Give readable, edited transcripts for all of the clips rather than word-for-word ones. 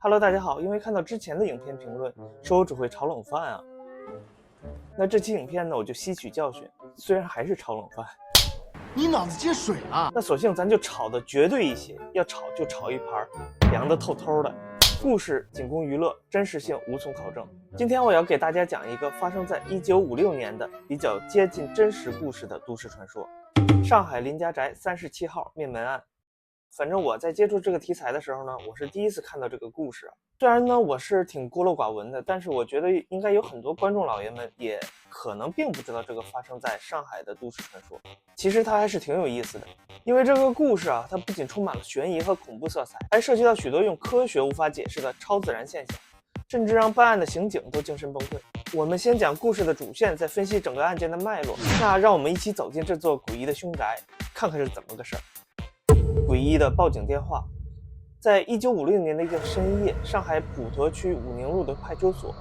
Hello， 大家好。因为看到之前的影片评论，说我只会炒冷饭啊，那这期影片呢，我就吸取教训，虽然还是炒冷饭，你脑子进水了。那索性咱就炒的绝对一些，要炒就炒一盘凉的透透的。故事仅供娱乐，真实性无从考证。今天我要给大家讲一个发生在1956年的比较接近真实故事的都市传说——上海林家宅37号灭门案。反正我在接触这个题材的时候呢，我是第一次看到这个故事。虽然呢我是挺孤陋寡闻的，但是我觉得应该有很多观众老爷们也可能并不知道这个发生在上海的都市传说。其实它还是挺有意思的，因为这个故事啊，它不仅充满了悬疑和恐怖色彩，还涉及到许多用科学无法解释的超自然现象，甚至让办案的刑警都精神崩溃。我们先讲故事的主线，再分析整个案件的脉络。那让我们一起走进这座诡异的凶宅，看看是怎么个事儿。诡异的报警电话。在1956年的一个深夜，上海普陀区武宁路的派出所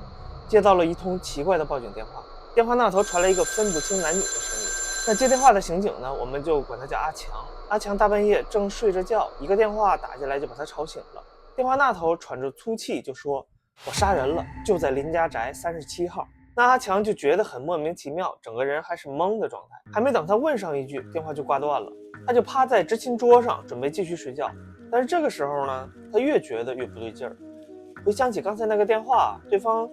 接到了一通奇怪的报警电话。电话那头传来一个分不清男女的声音。那接电话的刑警呢，我们就管他叫阿强。阿强大半夜正睡着觉，一个电话打进来就把他吵醒了。电话那头喘着粗气就说：“我杀人了，就在林家宅37号。”那阿强就觉得很莫名其妙，整个人还是懵的状态。还没等他问上一句，电话就挂断了。他就趴在执勤桌上准备继续睡觉。但是这个时候呢，他越觉得越不对劲儿。回想起刚才那个电话，对方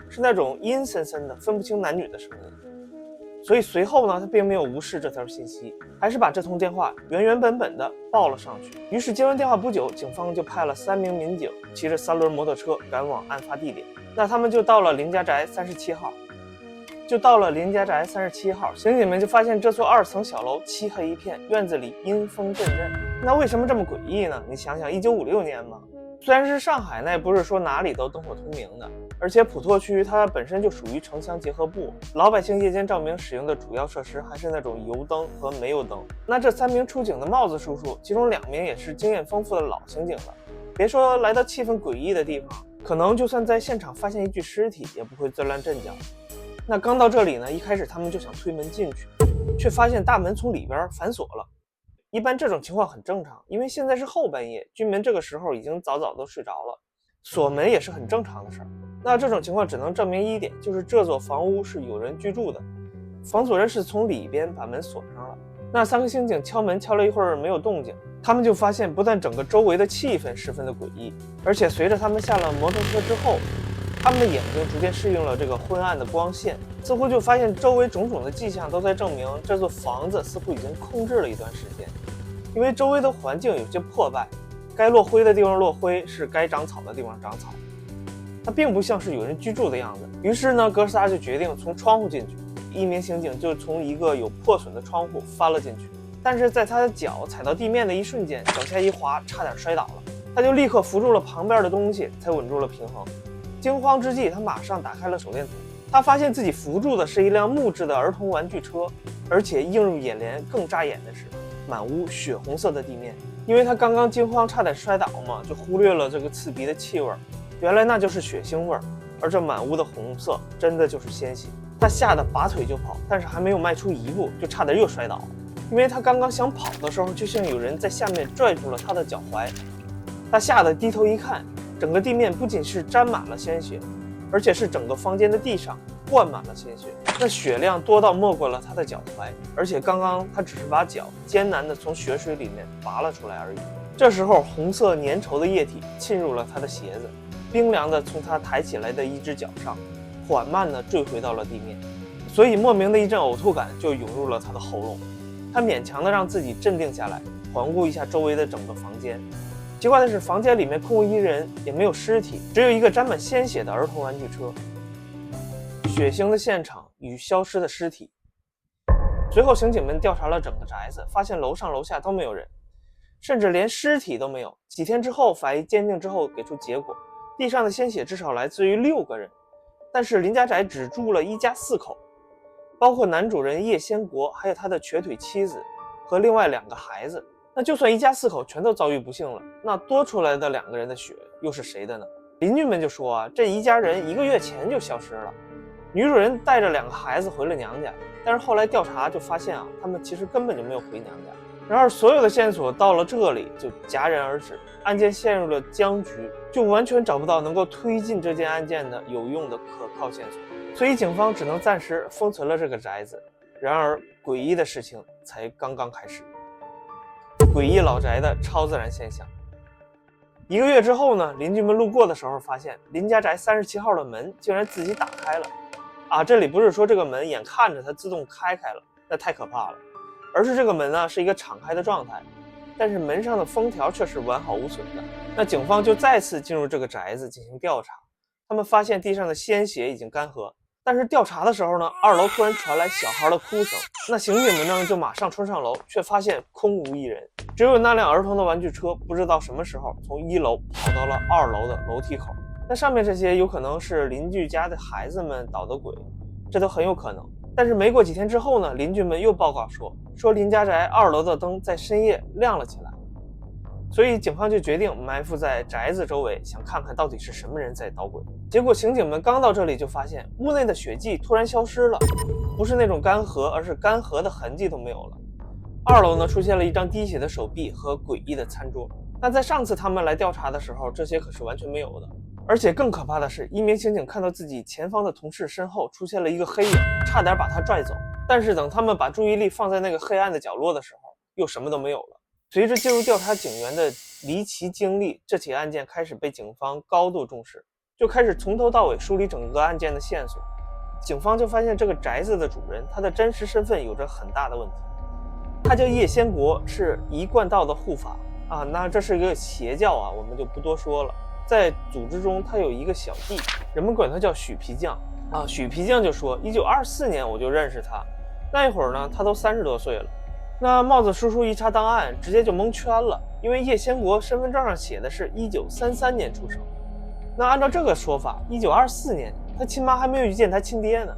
是那种阴森森的分不清男女的声音，所以随后呢，他并没有无视这条信息，还是把这通电话原本的报了上去。于是接完电话不久，警方就派了3名民警骑着3轮摩托车赶往案发地点。那他们就到了林家宅37号。刑警们就发现这座2层小楼漆黑一片，院子里阴风阵阵。那为什么这么诡异呢？你想想，1956年嘛，虽然是上海，那也不是说哪里都灯火通明的，而且普陀区它本身就属于城乡结合部，老百姓夜间照明使用的主要设施还是那种油灯和煤油灯。那这3名出警的帽子叔叔，其中2名也是经验丰富的老刑警了，别说来到气氛诡异的地方，可能就算在现场发现一具尸体，也不会钻乱阵脚。那刚到这里呢，一开始他们就想推门进去，却发现大门从里边反锁了。一般这种情况很正常，因为现在是后半夜，居民这个时候已经早都睡着了，锁门也是很正常的事儿。那这种情况只能证明一点，就是这座房屋是有人居住的，房锁人是从里边把门锁上了。那3个刑警敲门敲了一会儿没有动静，他们就发现不但整个周围的气氛十分的诡异，而且随着他们下了摩托车之后，他们的眼睛逐渐适应了这个昏暗的光线，似乎就发现周围种种的迹象都在证明这座房子似乎已经空置了一段时间。因为周围的环境有些破败，该落灰的地方落灰，是该长草的地方长草，它并不像是有人居住的样子。于是呢，哥仨就决定从窗户进去。一名刑警就从一个有破损的窗户翻了进去，但是在他的脚踩到地面的一瞬间，脚下一滑，差点摔倒了。他就立刻扶住了旁边的东西，才稳住了平衡。惊慌之际，他马上打开了手电筒，他发现自己扶住的是一辆木质的儿童玩具车，而且映入眼帘更扎眼的是满屋血红色的地面。因为他刚刚惊慌差点摔倒嘛，就忽略了这个刺鼻的气味，原来那就是血腥味，而这满屋的红色真的就是鲜血。他吓得拔腿就跑，但是还没有迈出一步，就差点又摔倒了。因为他刚刚想跑的时候，就像有人在下面拽住了他的脚踝，他吓得低头一看，整个地面不仅是沾满了鲜血，而且是整个房间的地上灌满了鲜血，那血量多到没过了他的脚踝，而且刚刚他只是把脚艰难地从血水里面拔了出来而已。这时候红色粘稠的液体浸入了他的鞋子，冰凉地从他抬起来的一只脚上缓慢地坠回到了地面，所以莫名的一阵呕吐感就涌入了他的喉咙。他勉强地让自己镇定下来，环顾一下周围的整个房间。奇怪的是，房间里面空无一人，也没有尸体，只有一个沾满鲜血的儿童玩具车。血腥的现场与消失的尸体。随后刑警们调查了整个宅子，发现楼上楼下都没有人，甚至连尸体都没有。几天之后，法医鉴定之后给出结果，地上的鲜血至少来自于6个人，但是林家宅只住了1家4口，包括男主人叶先国，还有他的瘸腿妻子和另外2个孩子。那就算1家4口全都遭遇不幸了，那多出来的2个人的血又是谁的呢？邻居们就说啊，这一家人1个月前就消失了，女主人带着2个孩子回了娘家，但是后来调查就发现啊，他们其实根本就没有回娘家，然而所有的线索到了这里就戛然而止，案件陷入了僵局，就完全找不到能够推进这件案件的有用的可靠线索，所以警方只能暂时封存了这个宅子。然而诡异的事情才刚刚开始。诡异老宅的超自然现象。1个月之后呢，邻居们路过的时候发现林家宅37号的门竟然自己打开了。这里不是说这个门眼看着它自动开了，那太可怕了，而是这个门呢是一个敞开的状态，但是门上的封条却是完好无损的。那警方就再次进入这个宅子进行调查，他们发现地上的鲜血已经干涸，但是调查的时候呢，2楼突然传来小孩的哭声，那刑警们呢就马上冲上楼，却发现空无一人，只有那辆儿童的玩具车不知道什么时候从1楼跑到了2楼的楼梯口。那上面这些有可能是邻居家的孩子们捣的鬼，这都很有可能。但是没过几天之后呢，邻居们又报告说林家宅2楼的灯在深夜亮了起来，所以警方就决定埋伏在宅子周围，想看看到底是什么人在捣鬼。结果刑警们刚到这里就发现屋内的血迹突然消失了，不是那种干涸，而是干涸的痕迹都没有了。2楼呢出现了一张滴血的手臂和诡异的餐桌，那在上次他们来调查的时候，这些可是完全没有的。而且更可怕的是，一名刑警看到自己前方的同事身后出现了一个黑影，差点把他拽走，但是等他们把注意力放在那个黑暗的角落的时候，又什么都没有了。随着进入调查警员的离奇经历，这起案件开始被警方高度重视，就开始从头到尾梳理整个案件的线索。警方就发现这个宅子的主人，他的真实身份有着很大的问题。他叫叶先国，是一贯道的护法那这是一个邪教我们就不多说了。在组织中他有一个小弟，人们管他叫许皮匠许皮匠就说1924年我就认识他，那一会儿呢他都30多岁了。那帽子叔叔一查档案直接就蒙圈了，因为叶先国身份证上写的是1933年出生。那按照这个说法，1924年他亲妈还没有遇见他亲爹呢。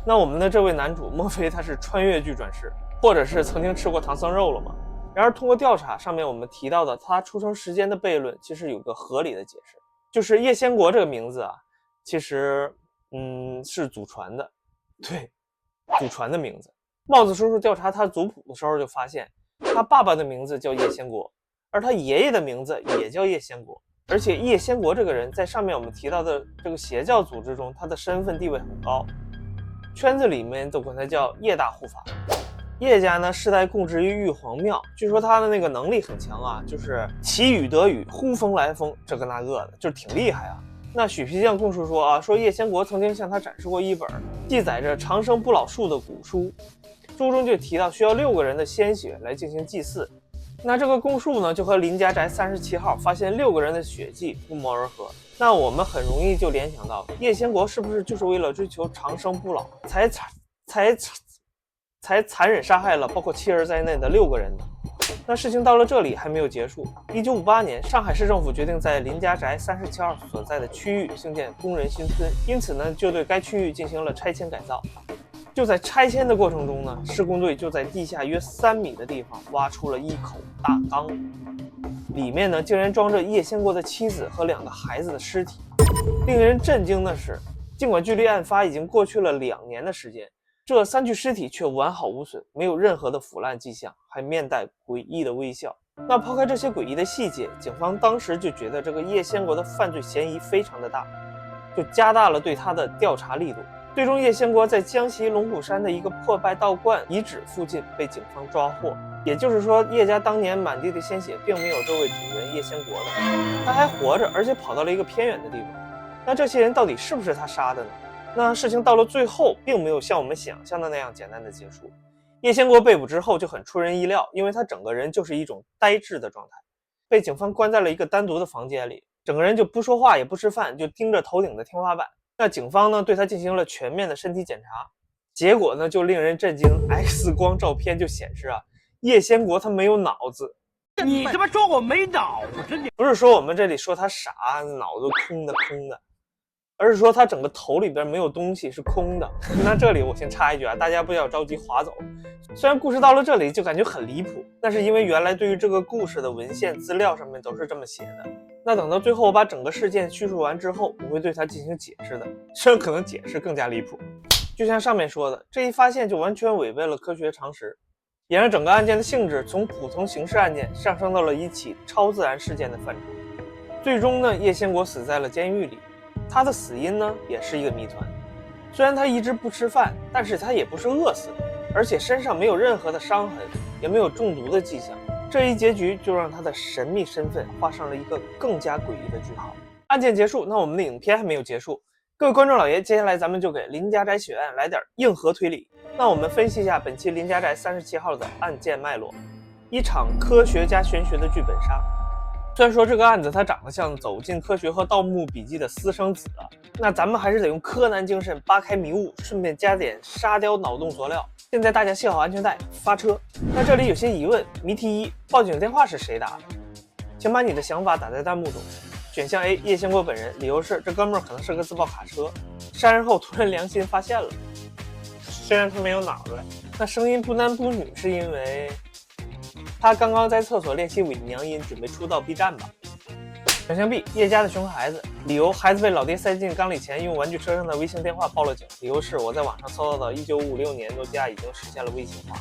那我们的这位男主莫非他是穿越剧转世，或者是曾经吃过唐僧肉了吗？然而通过调查，上面我们提到的他出生时间的悖论其实有个合理的解释，就是叶先国这个名字其实是祖传的，对，祖传的名字。帽子叔叔调查他族谱的时候就发现，他爸爸的名字叫叶先国，而他爷爷的名字也叫叶先国，而且叶先国这个人在上面我们提到的这个邪教组织中，他的身份地位很高，圈子里面都管他叫叶大护法。叶家呢世代供职于玉皇庙，据说他的那个能力很强就是祈雨得雨，呼风来风，这个那个的，就是挺厉害那许皮匠供述说叶先国曾经向他展示过一本记载着长生不老术的古书，书中就提到需要6个人的鲜血来进行祭祀。那这个供述呢就和林家宅37号发现6个人的血迹不谋而合。那我们很容易就联想到叶先国是不是就是为了追求长生不老才残忍杀害了包括妻儿在内的6个人呢？那事情到了这里还没有结束。1958年，上海市政府决定在林家宅37号所在的区域兴建工人新村，因此呢，就对该区域进行了拆迁改造。就在拆迁的过程中呢，施工队就在地下约3米的地方挖出了一口大缸，里面呢竟然装着叶先国的妻子和2个孩子的尸体。令人震惊的是，尽管距离案发已经过去了2年的时间，这3具尸体却完好无损，没有任何的腐烂迹象，还面带诡异的微笑。那抛开这些诡异的细节，警方当时就觉得这个叶先国的犯罪嫌疑非常的大，就加大了对他的调查力度。最终叶先国在江西龙虎山的一个破败道观遗址附近被警方抓获，也就是说叶家当年满地的鲜血并没有这位主人叶先国的，他还活着，而且跑到了一个偏远的地方。那这些人到底是不是他杀的呢？那事情到了最后并没有像我们想象的那样简单的结束。叶先国被捕之后就很出人意料，因为他整个人就是一种呆滞的状态，被警方关在了一个单独的房间里，整个人就不说话也不吃饭，就盯着头顶的天花板。那警方呢对他进行了全面的身体检查，结果呢就令人震惊， X 光照片就显示叶先国他没有脑子。你他妈说我没脑子，你不是说我们这里说他傻，脑子空的，而是说他整个头里边没有东西，是空的。那这里我先插一句大家不要着急划走。虽然故事到了这里就感觉很离谱，那是因为原来对于这个故事的文献资料上面都是这么写的。那等到最后我把整个事件叙述完之后，我会对它进行解释的，虽然可能解释更加离谱。就像上面说的，这一发现就完全违背了科学常识。也让整个案件的性质从普通刑事案件上升到了一起超自然事件的范畴。最终呢，叶先国死在了监狱里，他的死因呢也是一个谜团。虽然他一直不吃饭，但是他也不是饿死的，而且身上没有任何的伤痕，也没有中毒的迹象。这一结局就让他的神秘身份画上了一个更加诡异的句号。案件结束，那我们的影片还没有结束。各位观众老爷，接下来咱们就给林家宅血案来点硬核推理。那我们分析一下本期林家宅37号的案件脉络。一场科学加玄学的剧本杀。虽然说这个案子它长得像《走进科学》和《盗墓笔记》的私生子啊，那咱们还是得用柯南精神扒开迷雾，顺便加点沙雕脑洞佐料。现在大家系好安全带，发车。那这里有些疑问：谜题一，报警电话是谁打的？请把你的想法打在弹幕中。选项 A， 叶先国本人，理由是这哥们儿可能是个自爆卡车，杀人后突然良心发现了，虽然他没有脑子。那声音不男不女是因为他刚刚在厕所练习伪娘音，准备出道 B 站吧。选项 B， 叶家的熊孩子，理由孩子被老爹塞进缸里前用玩具车上的微型电话报了警，理由是我在网上搜到的1956年诺基亚已经实现了微型化。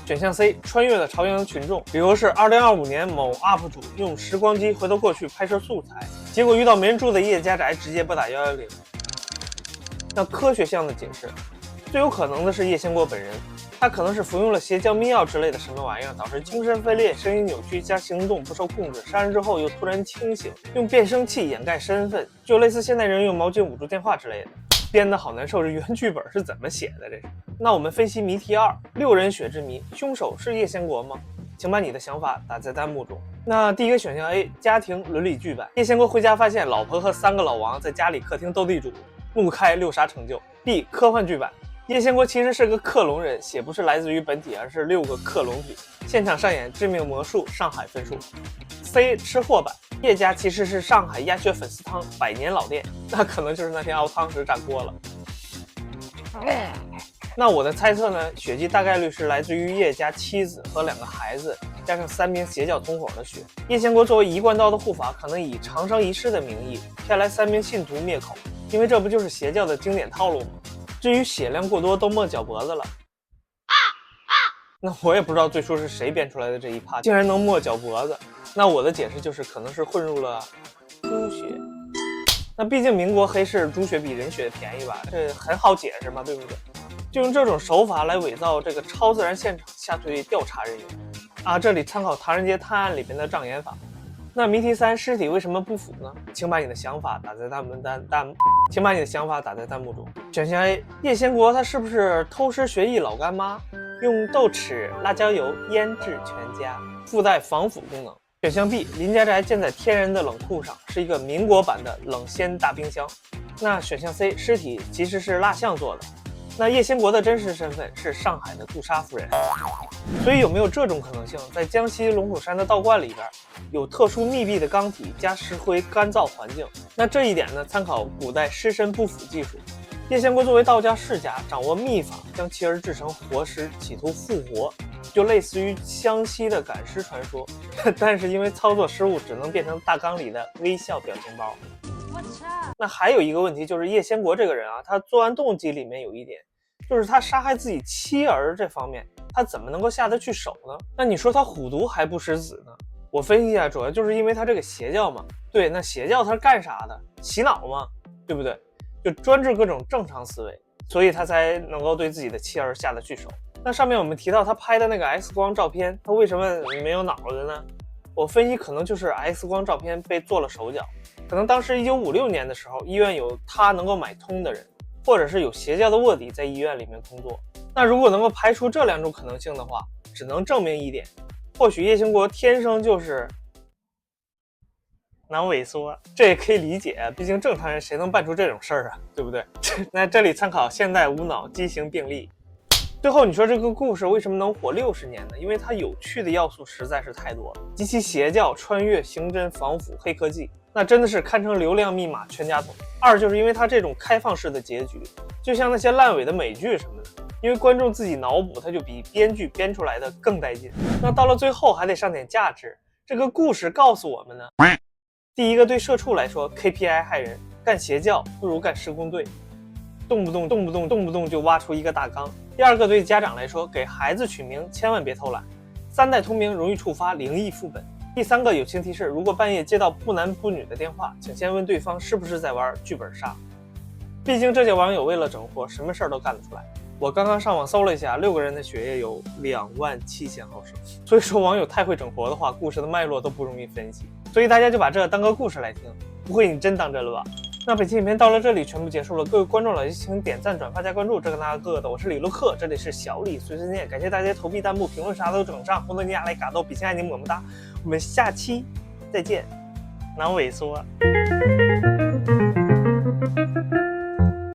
选项 C， 穿越了朝阳群众，理由是2025年某 UP 主用时光机回到过去拍摄素材，结果遇到没人住的叶家宅，直接拨打110。那科学项的解释，最有可能的是叶先国本人，他可能是服用了邪教迷药之类的什么玩意儿，导致精神分裂、声音扭曲加行动不受控制，杀人之后又突然清醒，用变声器掩盖身份，就类似现代人用毛巾捂住电话之类的。编得好难受，这原剧本是怎么写的？这是。那我们分析谜题2，六人血之谜，凶手是叶先国吗？请把你的想法打在弹幕中。那第一个选项 A， 家庭伦理剧版，叶先国回家发现老婆和3个老王在家里客厅斗地主，怒开6杀成就。B， 科幻剧版，叶先国其实是个克隆人，血不是来自于本体，而是6个克隆体，现场上演致命魔术，上海分数。C， 吃货版，叶家其实是上海鸭血粉丝汤100年老店，那可能就是那天熬汤时炸锅了。那我的猜测呢，血迹大概率是来自于叶家妻子和2个孩子，加上3名邪教同伙的血。叶先国作为一贯道的护法，可能以长生一世的名义骗来3名信徒灭口，因为这不就是邪教的经典套路吗？至于血量过多都没脚脖子了，那我也不知道最初是谁编出来的这一趴，竟然能没脚脖子。那我的解释就是可能是混入了猪血。那毕竟民国黑市猪血比人血便宜吧，这很好解释嘛，对不对？就用这种手法来伪造这个超自然现场，吓退调查人员啊！这里参考《唐人街探案》里边的障眼法。那谜题3，尸体为什么不腐呢？请把你的想法打在请把你的想法打在弹幕中。选项 A， 叶先国他是不是偷师学艺老干妈，用豆豉、辣椒油腌制全家，附带防腐功能？选项 B， 林家宅建在天然的冷库上，是一个民国版的冷鲜大冰箱。那选项 C， 尸体其实是蜡像做的。那叶先国的真实身份是上海的杜莎夫人，所以有没有这种可能性，在江西龙虎山的道观里边有特殊密闭的缸体加石灰干燥环境？那这一点呢，参考古代尸身不腐技术，叶先国作为道家世家，掌握秘法，将其儿制成活尸，企图复活，就类似于湘西的赶尸传说，但是因为操作失误，只能变成大缸里的微笑表情包。那还有一个问题就是叶先国这个人啊，他作案动机里面有一点，就是他杀害自己妻儿这方面，他怎么能够下得去手呢？那你说他虎毒还不食子呢？我分析一下，主要就是因为他这个邪教嘛。对，那邪教他是干啥的？洗脑嘛，对不对？就专治各种正常思维，所以他才能够对自己的妻儿下得去手。那上面我们提到他拍的那个 X 光照片，他为什么没有脑子呢？我分析可能就是 X 光照片被做了手脚，可能当时1956年的时候，医院有他能够买通的人，或者是有邪教的卧底在医院里面工作。那如果能够排除这2种可能性的话，只能证明一点，或许叶先国天生就是脑萎缩，这也可以理解，毕竟正常人谁能办出这种事儿啊，对不对？那这里参考现代无脑畸形病例。最后你说这个故事为什么能活60年呢？因为它有趣的要素实在是太多了，及其邪教、穿越、刑侦、防腐、黑科技，那真的是堪称流量密码全家桶。2就是因为它这种开放式的结局，就像那些烂尾的美剧什么的，因为观众自己脑补，它就比编剧编出来的更带劲。那到了最后还得上点价值，这个故事告诉我们呢，第一个，对社畜来说 KPI 害人，干邪教不如干施工队，动不动就挖出一个大缸。第二个，对家长来说，给孩子取名千万别偷懒，3代通名容易触发灵异副本。第三个友情提示，如果半夜接到不男不女的电话，请先问对方是不是在玩剧本杀，毕竟这些网友为了整活，什么事儿都干得出来。我刚刚上网搜了一下，6个人的血液有27000毫升，所以说网友太会整活的话，故事的脉络都不容易分析，所以大家就把这当个故事来听。不会你真当真了吧？那本期影片到了这里全部结束了，各位观众老爷请点赞、转发、加关注，这个那个的，我是李洛克，这里是小李碎碎念，感谢大家投币、弹幕、评论啥都整上，红灯尼亚来嘎到比心爱你么么哒，我们下期再见，难萎缩。